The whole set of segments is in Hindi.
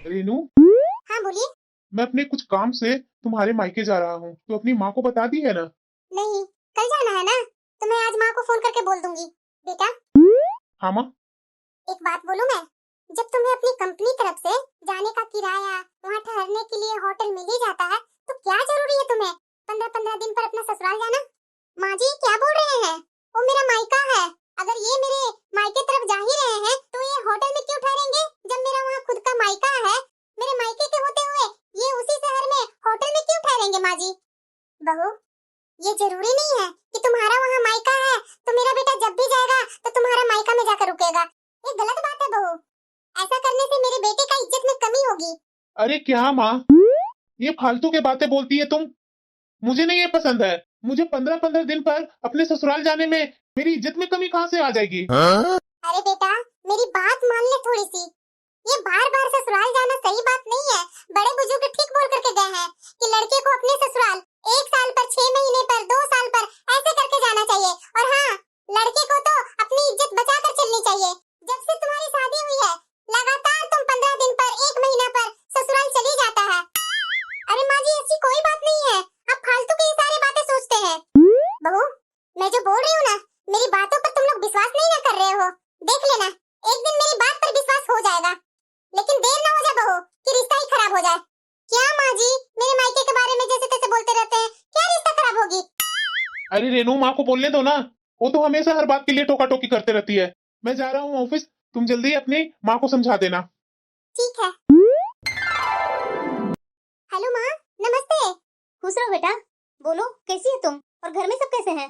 रेनू, हाँ बोलिए। मैं अपने कुछ काम से तुम्हारे मायके जा रहा हूँ, तो अपनी माँ को बता दी है ना? नहीं, कल जाना है ना, तो मैं आज माँ को फोन करके बोल दूंगी। बेटा हाँ माँ। एक बात बोलूं मैं, जब तुम्हें अपनी कंपनी तरफ से जाने का किराया, वहाँ ठहरने के लिए होटल मिल ही जाता है, तो क्या जरूरी है तुम्हें 15-15 दिन पर अपना ससुराल जाना? माँ जी क्या बोल रहे हैं? वो मेरा मायका है। अगर ये मेरे मायके तरफ जा ही रहे हैं तो ये होटल में क्यों ठहरेंगे, जब मेरा वहाँ खुद का मायका है? मेरे मायके के होते हुए ये उसी शहर में होटल में क्यों ठहरेंगे? माँ जी बहू, ये जरूरी नहीं है कि तुम्हारा वहाँ मायका है तो मेरा बेटा जब भी जाएगा तो तुम्हारा मायका में जाकर रुकेगा। ये गलत बात है बहू। ऐसा करने से मेरे बेटे का इज्जत में कमी होगी। अरे क्या माँ, ये फालतू की बातें बोलती है तुम। मुझे नहीं ये पसंद है। मुझे 15-15 दिन पर अपने ससुराल जाने में मेरी इज्जत में कमी कहाँ से आ जाएगी? अरे बेटा मेरी बात मान ले थोड़ी सी। ये बार बार ससुराल जाना सही बात नहीं है। बड़े बुजुर्ग ठीक बोल करके गए हैं कि लड़के को अपने ससुराल 1 साल पर, 6 महीने पर, 2 साल पर ऐसे करके जाना चाहिए। और हाँ, लड़के को तो अपनी इज्जत बचा कर चलनी चाहिए। जब से तुम्हारी शादी हुई है लगातार तुम 15 दिन पर, 1 महीना पर ससुराल चली जाता है। अरे माँ जी ऐसी कोई बात नहीं है, आप फालतू की सारी बातें सोचते हैं। बहू मैं जो बोल रही हूँ ना, मेरी बातों पर तुम लोग विश्वास नहीं ना कर रहे हो। देख लेना एक दिन मेरी बात पर विश्वास हो जाएगा, लेकिन देर ना हो जाए बहू कि रिश्ता ही खराब हो जाए। क्या माँ जी मेरे मायके के बारे में जैसे तैसे बोलते रहते हैं, क्या रिश्ता खराब होगी? अरे रेनू, माँ को बोलने दो ना। वो तो हमेशा हर बात के लिए टोका टोकी करते रहती है। मैं जा रहा हूँ ऑफिस, तुम जल्दी अपनी माँ को समझा देना। ठीक है। हेलो माँ, नमस्ते। खुश रहो बेटा। बोलो कैसी है तुम, और घर में सब कैसे हैं?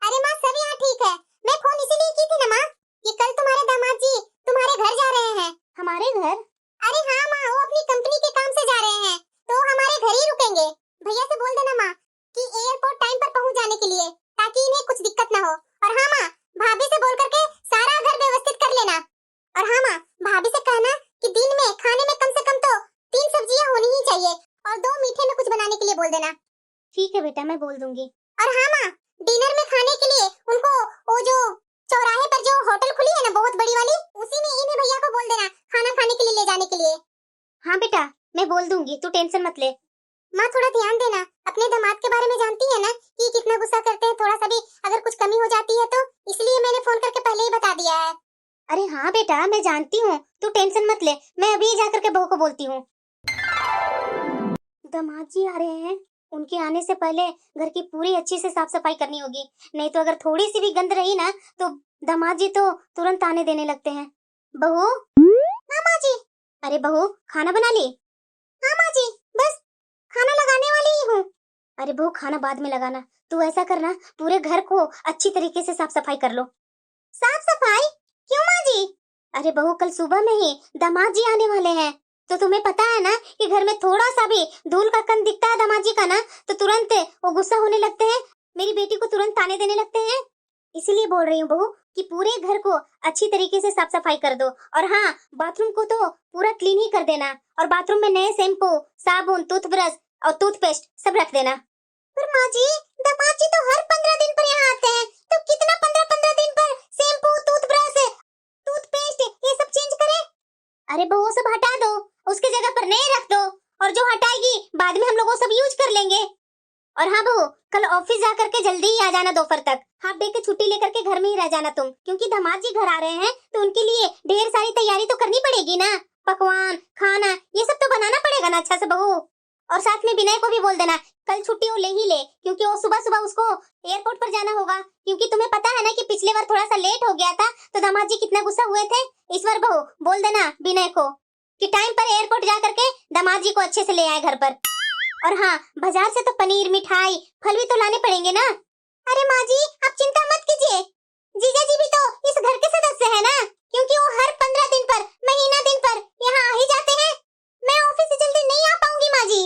अरे माँ सब यहाँ ठीक है। मैं फोन इसीलिए की थी ना माँ कि कल तुम्हारे दामाद जी तुम्हारे घर जा रहे हैं। हमारे घर? अरे हाँ माँ, वो अपनी कंपनी के काम से जा रहे हैं तो हमारे घर ही रुकेंगे। भैया से बोल देना माँ कि एयरपोर्ट टाइम पर पहुँच जाने के लिए, ताकि इन्हें कुछ दिक्कत ना हो। और हाँ माँ, भाभी से बोल करके सारा घर व्यवस्थित कर लेना। और हाँ माँ, भाभी से कहना कि दिन में खाने में कम से कम तो 3 सब्जियाँ होनी ही चाहिए, और 2 मीठे में कुछ बनाने के लिए बोल देना। ठीक है बेटा, मैं बोल दूंगी। और हाँ माँ, डिनर में खाने के लिए उनको वो जो चौराहे पर जो होटल खुली है ना बहुत बड़ी वाली, उसी में इन्हें भैया को बोल देना खाना खाने के लिए ले जाने के लिए। हाँ बेटा मैं बोल दूंगी, तू टेंशन मत ले। माँ थोड़ा ध्यान देना, अपने दामाद के बारे में जानती है ना कि कितना गुस्सा करते हैं, थोड़ा सा भी अगर कुछ कमी हो जाती है तो, इसलिए मैंने फोन करके पहले ही बता दिया है। अरे हाँ बेटा मैं जानती हूँ, तू टेंशन मत ले। मैं अभी जा करके बहू को बोलती हूँ। दामाद जी आ रहे हैं, उनके आने से पहले घर की पूरी अच्छी से साफ सफाई करनी होगी, नहीं तो अगर थोड़ी सी भी गंद रही ना तो दामाद जी तो तुरंत आने देने लगते हैं। बहू। हाँ माँ जी। अरे बहू खाना बना ली? हाँ माँ जी, बस खाना लगाने वाली ही हूँ। अरे बहू खाना बाद में लगाना, तू ऐसा करना पूरे घर को अच्छी तरीके से साफ सफाई कर लो। साफ सफाई? क्यों माँ जी? अरे बहू कल सुबह में ही दामाद जी आने वाले हैं, तो तुम्हें पता है ना कि घर में थोड़ा सा भी धूल का कण दिखता है दामाद जी का ना तो तुरंत वो गुस्सा होने लगते हैं, मेरी बेटी को तुरंत ताने देने लगते हैं। इसीलिए बोल रही हूँ बहू कि पूरे घर को अच्छी तरीके से साफ सफाई कर दो। और हाँ, बाथरूम को तो पूरा क्लीन ही कर देना, और बाथरूम में नए शैम्पू, साबुन, टूथब्रश और टूथपेस्ट सब रख देना। पर माँ जी दामाद जी तो हर 15 दिन पर यहाँ आते हैं, तो कितना 15-15 दिन पर शैम्पू, टूथब्रश, टूथपेस्ट ये सब चेंज करें? अरे बहू सब हटा दो, उसके जगह पर नए रख दो, और जो हटाएगी बाद में हम लोग वो सब यूज कर लेंगे। और हाँ बहू, कल ऑफिस जा करके जल्दी ही आ जाना, दोपहर तक हाफ डे की छुट्टी लेकर के घर में ही रह जाना तुम, क्योंकि दामाद जी घर आ रहे हैं तो उनके लिए ढेर सारी तैयारी तो करनी पड़ेगी ना। पकवान, खाना ये सब तो बनाना पड़ेगा ना अच्छा से बहू। और साथ में विनय को भी बोल देना कल छुट्टी वो ले ही ले, क्योंकि वो सुबह सुबह उसको एयरपोर्ट पर जाना होगा, क्योंकि तुम्हें पता है ना कि पिछले बार थोड़ा सा लेट हो गया था तो दामाद जी कितना गुस्सा हुए थे। इस बार बहू बोल देना विनय को कि टाइम पर एयरपोर्ट जा करके दामाद जी को अच्छे से ले आए घर पर। और हाँ, बाजार से तो पनीर, मिठाई, फल भी तो लाने पड़ेंगे ना। अरे माँ जी आप चिंता मत कीजिए, जीजा जी भी तो इस घर के सदस्य है ना, क्योंकि वो हर 15 दिन पर, महीना दिन पर यहाँ आ ही जाते हैं। मैं ऑफिस से जल्दी नहीं आ पाऊंगी माँ जी,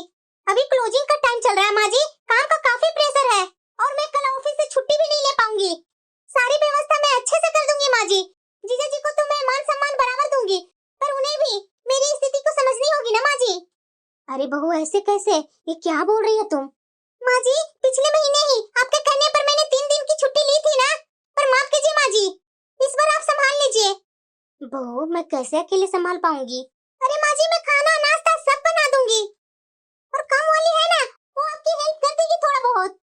अभी क्लोजिंग का टाइम चल रहा है माँ जी, काम का काफी प्रेशर है, और मैं कल ऑफिस से छुट्टी भी नहीं ले पाऊंगी। सारी व्यवस्था मैं अच्छे से कर दूंगी माँ जी। जीजा जी को तो मैं मान सम्मान बराबर दूंगी, पर उन्हें भी मेरी स्थिति को समझनी होगी ना माँ जी। अरे बहू ऐसे कैसे, ये क्या बोल रही है तुम? माँ जी पिछले महीने ही आपके कहने पर मैंने 3 दिन की छुट्टी ली थी ना, पर माफ कीजिए माँ जी, इस बार आप संभाल लीजिए। बहू मैं कैसे अकेले संभाल पाऊंगी? अरे माँ जी मैं खाना नाश्ता वाली है ना, वो आपकी हेल्प कर देगी थोड़ा बहुत।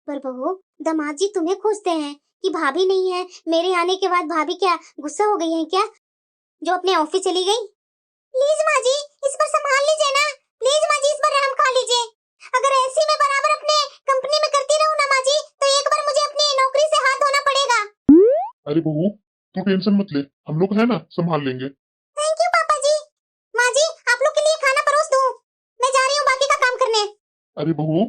पर बहू, दामाद जी तुम्हें खोजते हैं कि भाभी नहीं है। मेरे आने के बाद भाभी क्या गुस्सा हो गई है क्या, जो अपने ऑफिस चली गई? प्लीज माँ जी, इस बार संभाल लीजिए ना। प्लीज माँ जी, इस बार रहम खा लीजिए। अगर ऐसी मैं बराबर अपने कंपनी में करती रहूं ना माँ जी, तो एक बार मुझे अपनी नौकरी से हाथ धोना पड़ेगा। अरे बहू, तू टेंशन मत ले, हम लोग है ना, संभाल लेंगे। थैंक यू पापा जी। माँ जी, आप लोग के लिए खाना परोस दूं? मैं जा रही हूँ बाकी का काम करने। अरे बहू,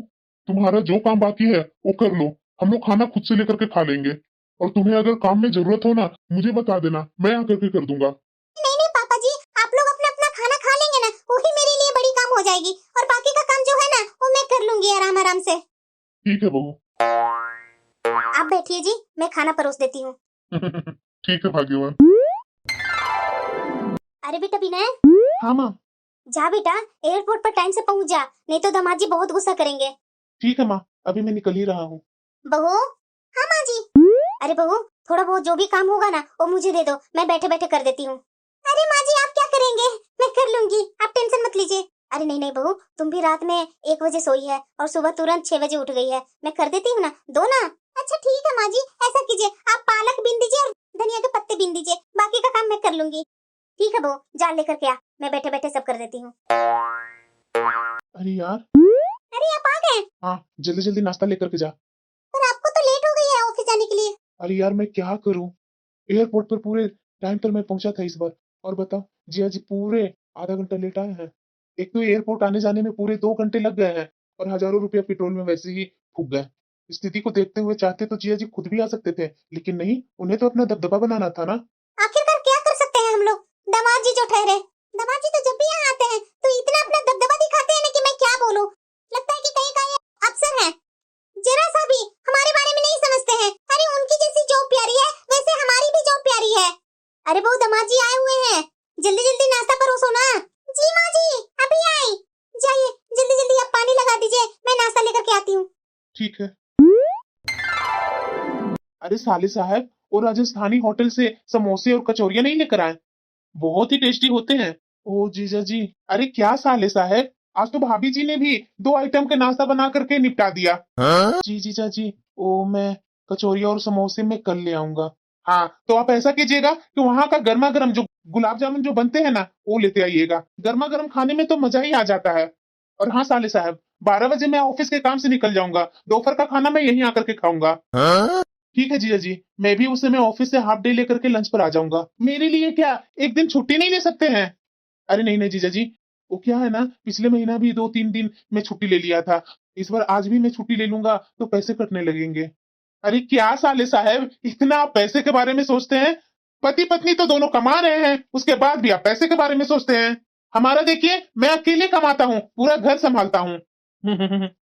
तुम्हारा जो काम बाकी है वो कर लो, हम लोग खाना खुद से लेकर के खा लेंगे। और तुम्हें अगर काम में जरूरत हो ना, मुझे बता देना, मैं आकर के कर दूंगा। नहीं नहीं पापा जी, आप लोग अपना अपना खाना खा लेंगे ना, वही मेरे लिए बड़ी काम हो जाएगी। और बाकी का काम जो है ना, वो मैं कर लूंगी आराम आराम से। ठीक है बहू। आप बैठिए जी, मैं खाना परोस देती हूँ। ठीक है भाग्यवान। अरे बेटा विनय, हाँ माँ। जा बेटा, एयरपोर्ट पर टाइम से पहुंच जा, नहीं तो दामाद जी बहुत गुस्सा करेंगे। ठीक है माँ, अभी मैं निकल ही रहा हूँ। बहू। हाँ माँ जी। अरे बहू, थोड़ा बहुत जो भी काम होगा ना, वो मुझे दे दो, मैं बैठे बैठे कर देती हूँ। अरे माँ जी, आप क्या करेंगे, मैं कर लूंगी, आप टेंशन मत लीजिए। अरे नहीं नहीं बहू, तुम भी रात में 1 बजे सोई है और सुबह तुरंत 6 बजे उठ गई है, मैं कर देती हूँ ना, दो ना। अच्छा ठीक है माँ जी, ऐसा कीजिए, आप पालक बीन दीजिए और धनिया के पत्ते बीन दीजिए, बाकी का काम मैं कर लूंगी। ठीक है बहू, जाल लेकर के आ, मैं बैठे बैठे सब कर देती हूँ। अरे यार। अरे आप आ गए? हाँ, जल्दी जल्दी नाश्ता लेकर के जा। पर आपको तो लेट हो गई है ऑफिस जाने के लिए। अरे यार, मैं क्या करूँ, एयरपोर्ट पर पूरे टाइम पर मैं पहुंचा था इस बार। और बताओ, जिया जी पूरे आधा घंटा लेट आए हैं। एक तो एयरपोर्ट आने जाने में पूरे 2 घंटे लग गए हैं, और हजारों रुपया पेट्रोल में वैसे ही फूक गए। स्थिति को देखते हुए चाहते तो जिया जी खुद भी आ सकते थे, लेकिन नहीं, उन्हें तो अपना दबदबा बनाना था ना। आखिरकार क्या कर सकते हैं हम लोग, दामाद जी जो ठहरे। दामाद जी तो जब भी यहाँ आते हैं तो इतना अपना दबदबा दिखाते हैं ना कि मैं क्या बोलूं। लगता है कि कहीं का ये अफसर है, जरा सा भी हमारे बारे में नहीं समझते हैं। अरे उनकी जैसी जॉब प्यारी है, वैसे हमारी भी जॉब प्यारी है। अरे बहू, दामाद जी आए हुए हैं, जल्दी जल्दी नाश्ता परोसो ना। जी माँ जी, अभी आई। जाइए जल्दी जल्दी, आप पानी लगा दीजिए, मैं नाश्ता लेकर के आती हूँ। ठीक है। अरे साले साहब, वो राजस्थानी होटल से समोसे और कचौरियां नहीं लेकर आए? बहुत ही टेस्टी होते हैं। ओ जीजा जी। अरे क्या साले साहब, आज तो भाभी जी ने भी 2 आइटम का नाश्ता बना करके निपटा दिया। जी जीजा जी, ओ मैं कचौरिया और समोसे में कल ले आऊंगा। हाँ, तो आप ऐसा कीजिएगा कि वहां का गर्मा गर्म जो गुलाब जामुन जो बनते हैं ना, वो लेते आइएगा। गर्मा गर्म खाने में तो मजा ही आ जाता है। और हाँ साले साहब, 12 बजे मैं ऑफिस के काम से निकल जाऊंगा, दोपहर का खाना मैं यहीं आकर के खाऊंगा। ठीक है जीजा जी, मैं भी उस समय ऑफिस से हाफ डे लेकर के लंच पर आ जाऊंगा। मेरे लिए क्या एक दिन छुट्टी नहीं ले सकते हैं? अरे नहीं नहीं जीजा जी, वो क्या है ना, पिछले महीना भी 2-3 दिन मैं छुट्टी ले लिया था। इस बार आज भी मैं छुट्टी ले लूंगा तो पैसे कटने लगेंगे। अरे क्या साले साहब, इतना आप पैसे के बारे में सोचते हैं? पति पत्नी तो दोनों कमा रहे हैं, उसके बाद भी आप पैसे के बारे में सोचते हैं। हमारा देखिए, मैं अकेले कमाता हूँ, पूरा घर संभालता हूँ।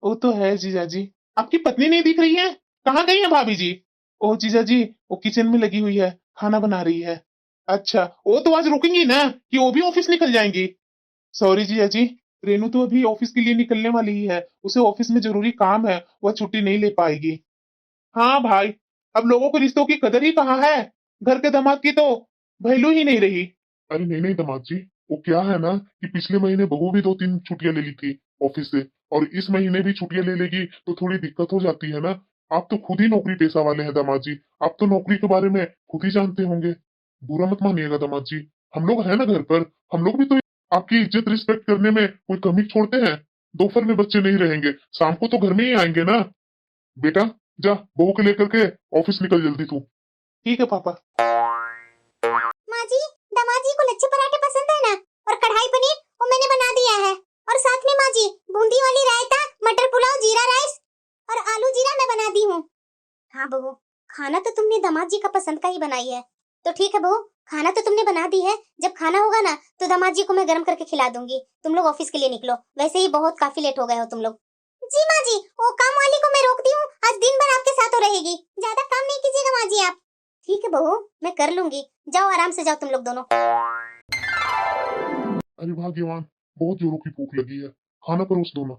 वो तो है जीजा जी। आपकी पत्नी नहीं दिख रही है, कहाँ गई है भाभी जी? ओ जीजा जी, वो किचन में लगी हुई है, खाना बना रही है। अच्छा, वो तो आज रुकेंगी ना, कि वो भी ऑफिस निकल जाएंगी? सॉरी जीजा जी, रेनू तो अभी ऑफिस के लिए निकलने वाली ही है, उसे ऑफिस में जरूरी काम है, वह छुट्टी नहीं ले पाएगी। हाँ भाई, अब लोगों को रिश्तों की कदर ही कहाँ है, घर के दामाद की तो वैल्यू ही नहीं रही। अरे नहीं नहीं दामाद जी, वो क्या है ना कि पिछले महीने बहू भी 2-3 छुट्टियां ले ली थी ऑफिस से, और इस महीने भी छुट्टियां ले लेगी तो थोड़ी दिक्कत हो जाती है ना। आप तो खुद ही नौकरी पेशा वाले हैं दामाद जी, आप तो नौकरी के बारे में खुद ही जानते होंगे। बुरा मत मानिएगा दामाद जी, हम लोग है ना घर पर, हम लोग भी तो आपकी इज्जत रिस्पेक्ट करने में कोई कमी छोड़ते हैं। दोपहर में बच्चे नहीं रहेंगे, शाम को तो घर में ही आएंगे ना। बेटा जा, बहू के लेकर के ऑफिस निकल जल्दी तू। ठीक है पापा। माँ जी, दामाद जी को लच्छे पराठे पसंद है ना, और कढ़ाई पनीर वो मैंने बना दिया है। और साथ में माँ जी, बूंदी वाली रायता, मटर पुलाव, जीरा राइस और आलू जीरा मैं बना दी हूँ। हाँ बहू, खाना तो तुमने दामाद जी का पसंद का ही बनाई है। तो ठीक है बहू, खाना तो तुमने बना दी है, जब खाना होगा ना तो दामाद जी को मैं गर्म करके खिला दूंगी। तुम लोग ऑफिस के लिए निकलो, वैसे ही बहुत काफी लेट हो गए हो तुम लोग। जी माँ जी, वो काम वाली को मैं रोकती हूँ, आज दिन भर आपके साथ हो रहेगी, ज्यादा काम नहीं कीजिएगा माँ जी आप। ठीक है बहू, मैं कर लूंगी, जाओ आराम से जाओ तुम लोग दोनों। अरे भाग्यवान, बहुत जोरों की भूख लगी है, खाना परोस दो ना।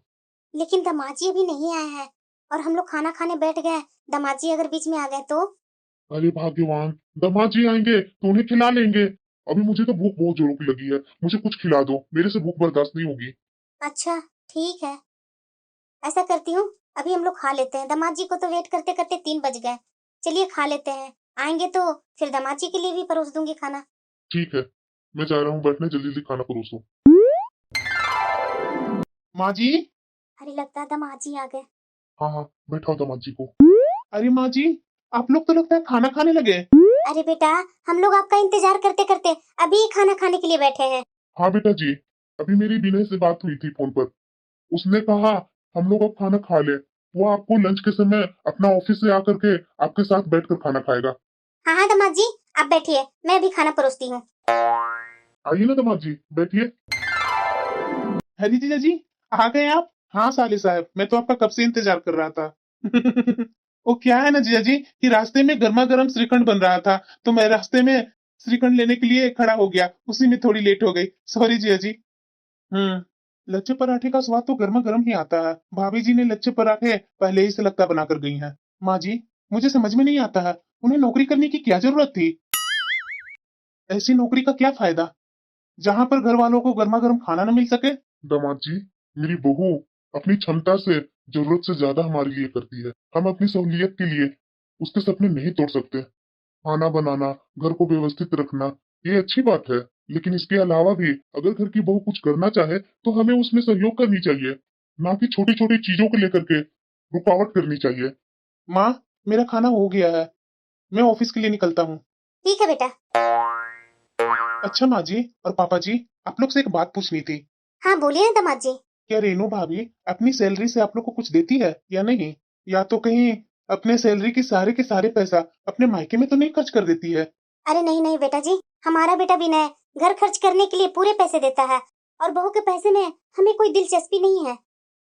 लेकिन दामाद जी अभी नहीं आए हैं और हम लोग खाना खाने बैठ गए, दामाद जी अगर बीच में आ गए तो? अरे भाग्यवान, दामाद जी आएंगे तो उन्हें खिला लेंगे। अभी मुझे तो भूख बहुत जोरों की लगी है, मुझे कुछ खिला दो, मेरे से भूख बर्दाश्त नहीं होगी। अच्छा ठीक है, ऐसा करती हूँ, अभी हम लोग खा लेते हैं। दामाद जी को तो वेट करते करते 3 बज गए। चलिए खा लेते हैं, आएंगे तो फिर दामाद जी के लिए भी परोस दूंगी खाना। ठीक है, मैं जा रहा हूँ बैठने, जल्दी जल्दी खाना परोसो। माँ जी। अरे लगता है दामाद जी आ गए। हाँ हाँ, बैठाओ दामाद जी को। अरे माँ जी, आप लोग तो लगता है खाना खाने लगे। अरे बेटा, हम लोग आपका इंतजार करते करते अभी खाना खाने के लिए बैठे हैं। हाँ बेटा जी, अभी मेरी विनय से बात हुई थी फोन पर। उसने कहा हम लोग अब खाना खा ले, वो आपको लंच के समय अपना ऑफिस से आकर के आपके साथ बैठकर खाना खाएगा। हाँ हाँ दामाद जी, आप बैठिए, मैं अभी खाना परोसती हूँ। आइए ना दामाद जी, बैठिए। हरी जीजा जी, आ गए आप? हाँ साले साहब, मैं तो आपका कब से इंतजार कर रहा था। वो क्या है ना जीजा जी कि रास्ते में गर्मा गर्म श्रीखंड बन रहा था, तो मैं रास्ते में श्रीखंड लेने के लिए खड़ा हो गया, उसी में थोड़ी लेट हो गई। सॉरी जीजा जी। लच्छे पराठे का स्वाद तो गर्मा गर्म ही आता है। भाभी जी ने लच्छे पराठे पहले ही से लगता बनाकर गई हैं। माँ जी, मुझे समझ में नहीं आता है, उन्हें नौकरी करने की क्या जरूरत थी? ऐसी नौकरी का क्या फायदा जहां पर घर वालों को गर्मा गर्म खाना न मिल सके। दामाद जी, मेरी बहू अपनी क्षमता से जरूरत से ज्यादा हमारे लिए करती है। हम अपनी सहूलियत के लिए उसके सपने नहीं तोड़ सकते। खाना बनाना, घर को व्यवस्थित रखना, ये अच्छी बात है, लेकिन इसके अलावा भी अगर घर की बहू कुछ करना चाहे तो हमें उसमें सहयोग करनी चाहिए, ना कि छोटी छोटी चीजों को लेकर के रुकावट करनी चाहिए। माँ, मेरा खाना हो गया है, मैं ऑफिस के लिए निकलता हूँ। ठीक है बेटा। अच्छा माँ जी और पापा जी, आप लोग से एक बात पूछनी थी। हाँ बोलिए ना दामाद जी। क्या रेनू भाभी अपनी सैलरी से आप लोग को कुछ देती है या नहीं? या तो कहीं अपने सैलरी के सारे पैसा अपने मायके में तो नहीं खर्च कर देती है? अरे नहीं नहीं बेटा जी, हमारा बेटा विनय घर खर्च करने के लिए पूरे पैसे देता है, और बहू के पैसे में हमें कोई दिलचस्पी नहीं है।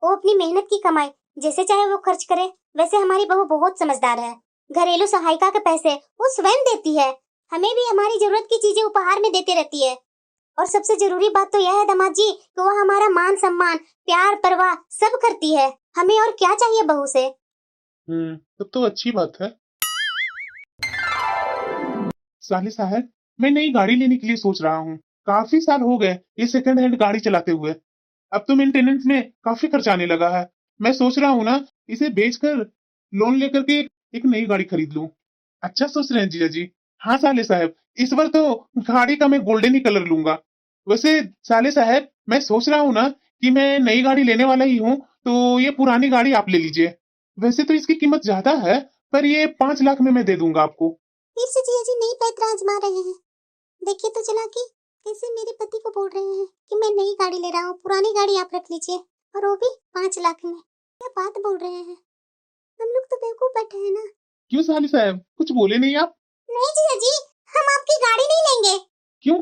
वो अपनी मेहनत की कमाई जैसे चाहे वो खर्च करे। वैसे हमारी बहू बहुत समझदार है, घरेलू सहायिका के पैसे वो स्वयं देती है, हमें भी हमारी जरूरत की चीजें उपहार में देती रहती है। और सबसे जरूरी बात तो यह है दामाद जी कि वो हमारा मान सम्मान, प्यार, परवाह सब करती है। हमें और क्या चाहिए बहू से। तब तो अच्छी बात है। साले साहब, मैं नई गाड़ी लेने के लिए सोच रहा हूँ। काफी साल हो गए ये सेकंड हैंड गाड़ी चलाते हुए। अब तो मेंटेनेंस में काफी खर्च आने लगा है। मैं सोच रहा हूँ ना, इसे बेचकर लोन लेकर के एक नई गाड़ी खरीद लूं। अच्छा सोच रहे हैं जीजा जी। हाँ साले साहब, इस बार तो गाड़ी का मैं गोल्डन ही कलर लूंगा। वैसे साले साहब, मैं सोच रहा हूँ ना कि मैं नई गाड़ी लेने वाला ही हूँ, तो ये पुरानी गाड़ी आप ले लीजिए। वैसे तो इसकी कीमत ज्यादा है, पर ये 5 लाख में मैं दे दूंगा आपको। फिर से जिया जी नई पैंतरा आजमा रहे हैं। देखिए तो चला कि कैसे मेरे पति को बोल रहे हैं कि मैं नई गाड़ी ले रहा हूँ, पुरानी गाड़ी आप रख लीजिए, और वो भी 5 लाख में। क्या बात बोल रहे हैं, हम लोग तो बेवकूफ बैठे हैं ना। क्यों साले साहब, कुछ बोले नहीं आप? नहीं जिया जी, हम आपकी गाड़ी नहीं लेंगे, क्यों?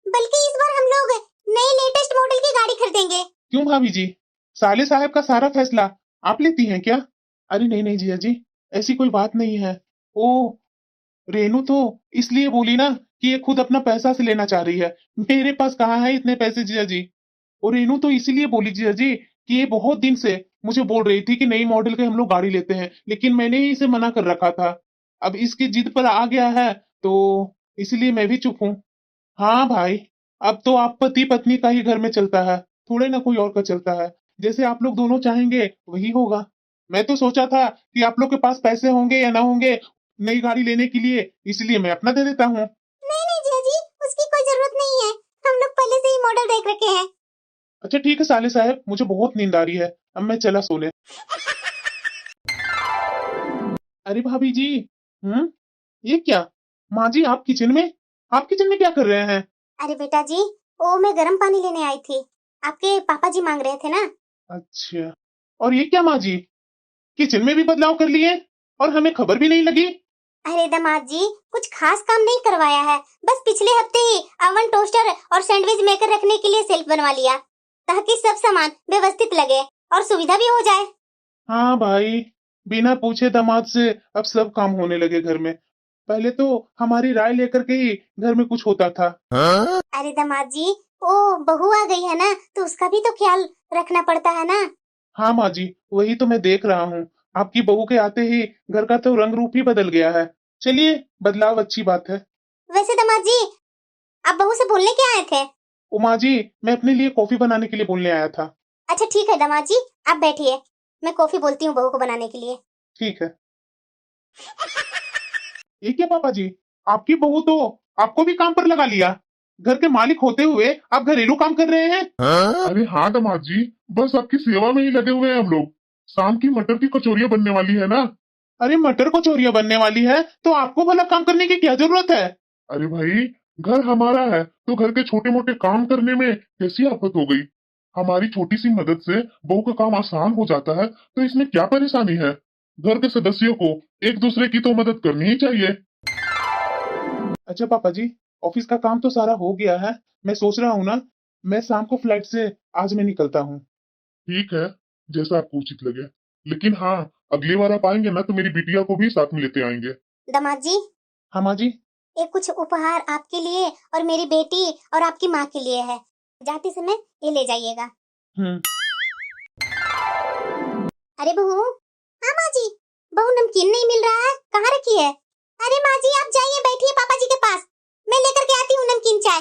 बल्कि इस बार हम लोग नई लेटेस्ट मॉडल की गाड़ी खरीदेंगे। क्यों भाभी जी, साले साहब का सारा फैसला आप लेती हैं क्या? अरे नहीं नहीं जीजा जी, ऐसी कोई बात नहीं है। ओ, रेनू तो इसलिए बोली ना कि ये खुद अपना पैसा से लेना चाह रही है। मेरे पास कहाँ है इतने पैसे जीजा जी। और रेनू तो इसीलिए बोली जीजा जी कि ये बहुत दिन से मुझे बोल रही थी कि नई मॉडल के हम लोग गाड़ी लेते हैं, लेकिन मैंने ही इसे मना कर रखा था। अब इसकी जिद पर आ गया है, तो इसलिए मैं भी चुप हूँ। हाँ भाई, अब तो आप पति पत्नी का ही घर में चलता है, थोड़े ना कोई और का चलता है। जैसे आप लोग दोनों चाहेंगे वही होगा। मैं तो सोचा था कि आप लोग के पास पैसे होंगे या ना होंगे नई गाड़ी लेने के लिए, इसलिए मैं अपना दे देता हूँ। नहीं नहीं जिया जी, उसकी कोई जरूरत नहीं है, हम लोग पहले से ही मॉडल देख रखे हैं। अच्छा ठीक है साले साहब, मुझे बहुत नींद आ रही है, अब मैं चला सोने। अरे भाभी जी, ये क्या? माँ जी, आप किचन में क्या कर रहे हैं? अरे बेटा जी, ओ मैं गर्म पानी लेने आई थी, आपके पापा जी मांग रहे थे ना। अच्छा, और ये क्या माँ जी, किचन में भी बदलाव कर लिए और हमें खबर भी नहीं लगी? अरे दामाद जी, कुछ खास काम नहीं करवाया है, बस पिछले हफ्ते ही अवन, टोस्टर और सैंडविच मेकर रखने के लिए सेल्फ बनवा लिया, ताकि सब सामान व्यवस्थित लगे और सुविधा भी हो जाए। हाँ भाई, बिना पूछे दामाद से अब सब काम होने लगे घर में। पहले तो हमारी राय लेकर के ही घर में कुछ होता था। अरे दामाद जी, ओ बहू आ गई है ना, तो उसका भी तो ख्याल रखना पड़ता है ना। हाँ माँ जी, वही तो मैं देख रहा हूँ। आपकी बहू के आते ही घर का तो रंग रूप ही बदल गया है। चलिए, बदलाव अच्छी बात है। वैसे दामाद जी, आप बहू से बोलने क्या आए थे? ओ माँ जी, मैं अपने लिए कॉफी बनाने के लिए बोलने आया था। अच्छा ठीक है दामाद जी, आप बैठिए, मैं कॉफी बोलती हूँ बहू को बनाने के लिए। ठीक है। ये क्या पापा जी, आपकी बहू तो आपको भी काम पर लगा लिया। घर के मालिक होते हुए आप घरेलू काम कर रहे हैं। अरे हाँ दामाद जी, बस आपकी सेवा में ही लगे हुए हैं हम लोग। शाम की मटर की कचौरियां बनने वाली है ना। अरे मटर कचौरियां बनने वाली है तो आपको भला काम करने की क्या जरूरत है? अरे भाई, घर हमारा है तो घर के छोटे मोटे काम करने में कैसी आफत हो गई। हमारी छोटी सी मदद से बहू का काम आसान हो जाता है, तो इसमें क्या परेशानी है। घर के सदस्यों को एक दूसरे की तो मदद करनी ही चाहिए। अच्छा पापा जी, ऑफिस का काम तो सारा हो गया है। मैं सोच रहा हूँ ना, मैं शाम को फ्लाइट से आज मैं निकलता हूँ। ठीक है, जैसा आपको उचित लगे। लेकिन हाँ, अगली बार आप आएंगे ना तो मेरी बिटिया को भी साथ में लेते आएंगे। दामाद जी, हाँ माँ जी। एक कुछ उपहार आपके लिए और मेरी बेटी और आपकी माँ के लिए है। जाते समय ये ले जाइएगा। अरे बहू। हाँ माँ जी। बहू, नमकीन नहीं मिल रहा है, कहाँ रखी है? अरे माँ जी, आप जाइए, बैठिए पापा जी के पास, मैं लेकर के आती हूँ नमकीन चाय।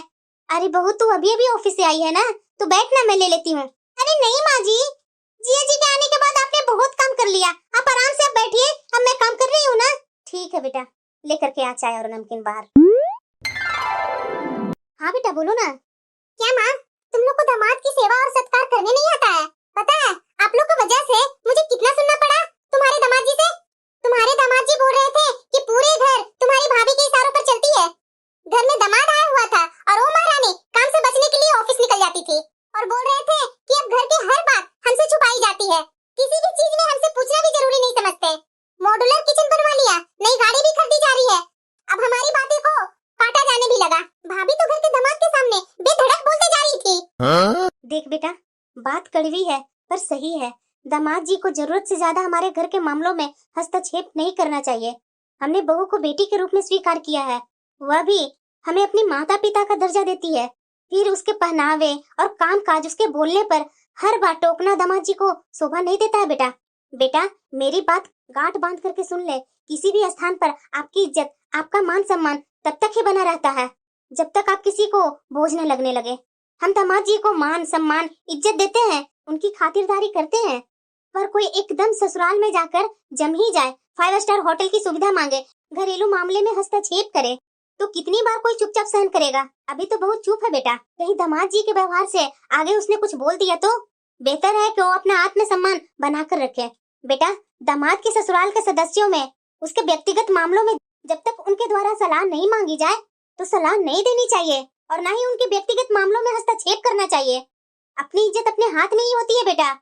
अरे बहू, तू अभी अभी ऑफिस से आई है ना, तो बैठ ना, मैं ले लेती हूँ। अरे नहीं माँ जी, जिया जी के आने के बाद आपने बहुत काम कर लिया, आप आराम से आप बैठिए, अब मैं काम कर रही हूँ ना। ठीक है बेटा, लेकर के आ चाय और नमकीन बाहर। हाँ बेटा, बोलो ना। क्या माँ, तुम लोग को दामाद की सेवा और सत्कार करने नहीं आता है? पता है आप लोग की वजह से मुझे कितना सुनना पड़ा तुम्हारे दामाद जी से। तुम्हारे दामाद जी बोल रहे थे कि पूरे घर तुम्हारी भाभी के इशारों पर चलती है। घर में दामाद आया हुआ था और वो महारानी काम से बचने के लिए ऑफिस निकल जाती थी और बोल रहे थे कि अब घर की हर बात हमसे छुपाई जाती है, किसी भी चीज में हमसे पूछना भी जरूरी नहीं समझते। मॉड्यूलर किचन बनवा लिया, नई गाड़ी भी खरीदी जा रही है, अब हमारी बातें को काटा जाने भी लगा। भाभी तो घर के दामाद के सामने बेधड़क बोलते जा रही थी। देख बेटा, बात कड़वी है पर सही है। दामाद जी को जरूरत से ज्यादा हमारे घर के मामलों में हस्तक्षेप नहीं करना चाहिए। हमने बहू को बेटी के रूप में स्वीकार किया है, वह भी हमें अपनी माता पिता का दर्जा देती है। फिर उसके पहनावे और काम काज, उसके बोलने पर हर बार टोकना दामाद जी को शोभा नहीं देता है बेटा। बेटा, मेरी बात गांठ बांध करके सुन ले, किसी भी स्थान पर आपकी इज्जत, आपका मान सम्मान तब तक ही बना रहता है जब तक आप किसी को बोझ न लगने लगे। हम दामाद जी को मान सम्मान इज्जत देते हैं, उनकी खातिरदारी करते हैं, पर कोई एकदम ससुराल में जाकर जम ही जाए, 5 स्टार होटल की सुविधा मांगे, घरेलू मामले में हस्तक्षेप करे, तो कितनी बार कोई चुपचाप सहन करेगा। अभी तो बहुत चुप है बेटा, कहीं दामाद जी के व्यवहार से आगे उसने कुछ बोल दिया तो बेहतर है कि वो अपना आत्मसम्मान बनाकर रखे। बेटा, दामाद के ससुराल के सदस्यों में, उसके व्यक्तिगत मामलों में जब तक उनके द्वारा सलाह नहीं मांगी जाए तो सलाह नहीं देनी चाहिए और ना ही उनके व्यक्तिगत मामलों में हस्तक्षेप करना चाहिए। अपनी इज्जत अपने हाथ में ही होती है बेटा।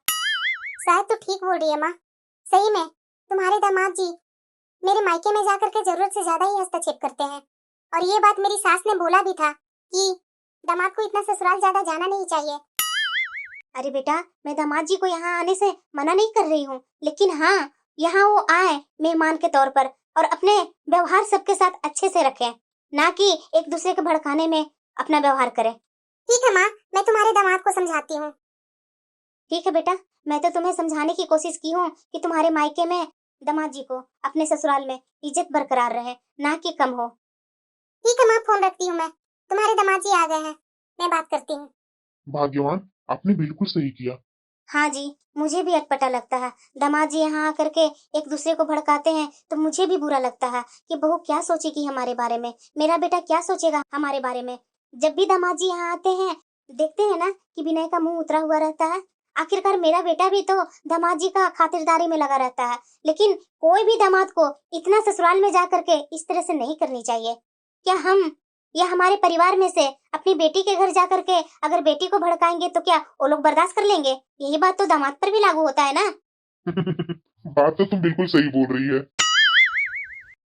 शायद तो ठीक बोल रही है माँ, सही में तुम्हारे दामाद जी मेरे मायके में जाकर के जरूरत से ज्यादा ही हस्तक्षेप करते हैं। और ये बात मेरी सास ने बोला भी था कि दामाद को इतना ससुराल ज्यादा जाना नहीं चाहिए। अरे बेटा, मैं दामाद जी को यहाँ आने से मना नहीं कर रही हूँ, लेकिन हाँ, यहाँ वो आए मेहमान के तौर पर और अपने व्यवहार सबके साथ अच्छे से रखें, ना कि एक दूसरे के भड़काने में अपना व्यवहार करें। ठीक है माँ, मैं तुम्हारे दामाद को समझाती हूँ। ठीक है बेटा, मैं तो तुम्हें समझाने की कोशिश की हूँ कि तुम्हारे मायके में दामाद जी को अपने ससुराल में इज्जत बरकरार रहे, ना कि कम हो। ठीक है माँ, फोन रखती हूँ मैं, तुम्हारे दामाद जी आ गए हैं, मैं बात करती हूँ। भाग्यवान, आपने बिल्कुल सही किया। हाँ जी, मुझे भी अटपटा लगता है, दामाद जी यहाँ आकर के एक दूसरे को भड़काते हैं तो मुझे भी बुरा लगता है कि बहू क्या सोचेगी हमारे बारे में, मेरा बेटा क्या सोचेगा हमारे बारे में। जब भी दामाद जी यहाँ आते हैं, देखते हैं ना कि विनय का मुंह उतरा हुआ रहता है। आखिरकार मेरा बेटा भी तो दामाद जी का खातिरदारी में लगा रहता है, लेकिन कोई भी दामाद को इतना ससुराल में जा करके इस तरह से नहीं करनी चाहिए। क्या हम या हमारे परिवार में से अपनी बेटी के घर जा करके अगर बेटी को भड़काएंगे तो क्या वो लोग बर्दाश्त कर लेंगे? यही बात तो दामाद पर भी लागू होता है ना। बात तो तुम बिल्कुल सही बोल रही है।